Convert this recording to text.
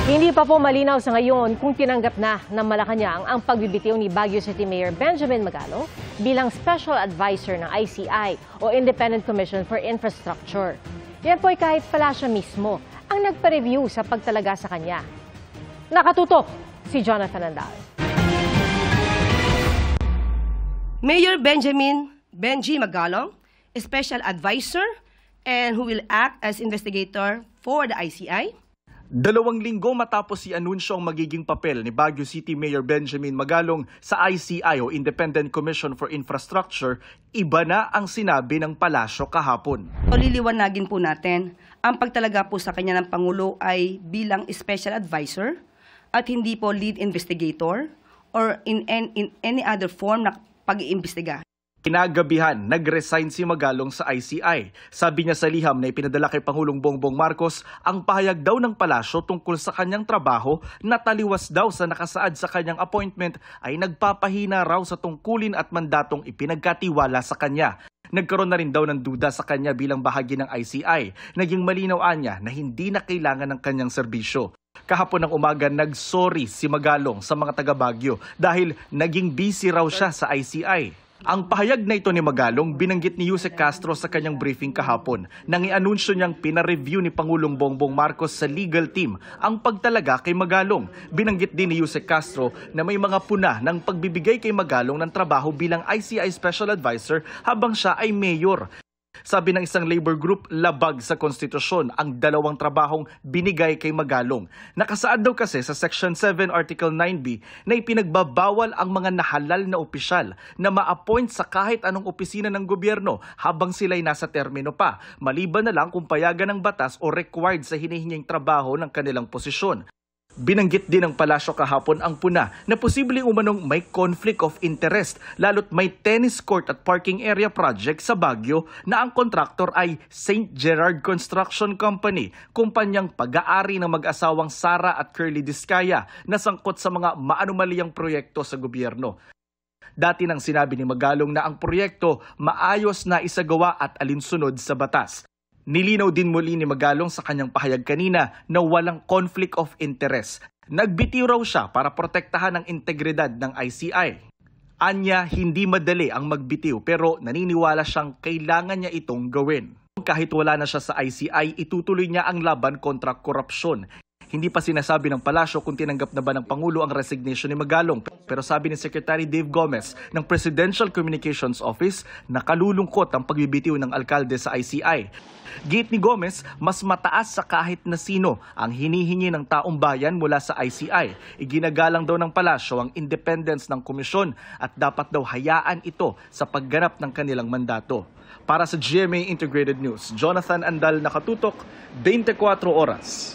Hindi pa po malinaw sa ngayon kung tinanggap na ng Malacanang ang pagbibitiw ni Baguio City Mayor Benjamin Magalong bilang Special Advisor ng ICI o Independent Commission for Infrastructure. Yan po ay kahit pala siya mismo ang nagpa-review sa pagtalaga sa kanya. Nakatutok si Jonathan Andal. Mayor Benji Magalong, Special Advisor, and who will act as investigator for the ICI. 2 linggo matapos i-anunsyo ang magiging papel ni Baguio City Mayor Benjamin Magalong sa ICI o Independent Commission for Infrastructure, iba na ang sinabi ng palasyo kahapon. Liliwanagin po natin, ang pagtalaga po sa kanya ng Pangulo ay bilang Special Advisor at hindi po lead investigator or in any other form na pag-iimbestiga. Kinagabihan, nag-resign si Magalong sa ICI. Sabi niya sa liham na ipinadala kay Pangulong Bongbong Marcos ang pahayag daw ng palasyo tungkol sa kanyang trabaho na taliwas daw sa nakasaad sa kanyang appointment ay nagpapahina raw sa tungkulin at mandatong ipinagkatiwala sa kanya. Nagkaroon na rin daw ng duda sa kanya bilang bahagi ng ICI. Naging malinaw niya na hindi na kailangan ng kanyang serbisyo. Kahapon ng umaga, nag-sorry si Magalong sa mga taga Baguio dahil naging busy raw siya sa ICI. Ang pahayag na ito ni Magalong binanggit ni Yusek Castro sa kanyang briefing kahapon nang i-anunsyo niyang pina-review ni Pangulong Bongbong Marcos sa legal team ang pagtalaga kay Magalong. Binanggit din ni Yusek Castro na may mga puna ng pagbibigay kay Magalong ng trabaho bilang ICI Special Advisor habang siya ay mayor. Sabi ng isang labor group, labag sa konstitusyon ang 2 trabahong binigay kay Magalong. Nakasaad daw kasi sa Section 7 Article 9B na ipinagbabawal ang mga nahalal na opisyal na ma-appoint sa kahit anong opisina ng gobyerno habang sila'y nasa termino pa, maliban na lang kung payagan ng batas o required sa hinihinging trabaho ng kanilang posisyon. Binanggit din ng palasyo kahapon ang puna na posibleng umanong may conflict of interest lalo't may tennis court at parking area project sa Baguio na ang kontraktor ay St. Gerard Construction Company, kumpanyang pag-aari ng mag-asawang Sara at Curly Discaya na sangkot sa mga maanumaliyang proyekto sa gobyerno. Dati nang sinabi ni Magalong na ang proyekto maayos na isagawa at alinsunod sa batas. Nilinaw din muli ni Magalong sa kanyang pahayag kanina na walang conflict of interest. Nagbitiw raw siya para protektahan ang integridad ng ICI. Anya, hindi madali ang magbitiw pero naniniwala siyang kailangan niya itong gawin. Kahit wala na siya sa ICI, itutuloy niya ang laban kontra korupsyon. Hindi pa sinasabi ng palasyo kung tinanggap na ba ng Pangulo ang resignation ni Magalong. Pero sabi ni Secretary Dave Gomez ng Presidential Communications Office, nakalulungkot ang pagbibitiw ng alkalde sa ICI. Giit ni Gomez, mas mataas sa kahit na sino ang hinihingi ng taong bayan mula sa ICI. Iginagalang daw ng palasyo ang independence ng komisyon at dapat daw hayaan ito sa pagganap ng kanilang mandato. Para sa GMA Integrated News, Jonathan Andal, nakatutok, 24 oras.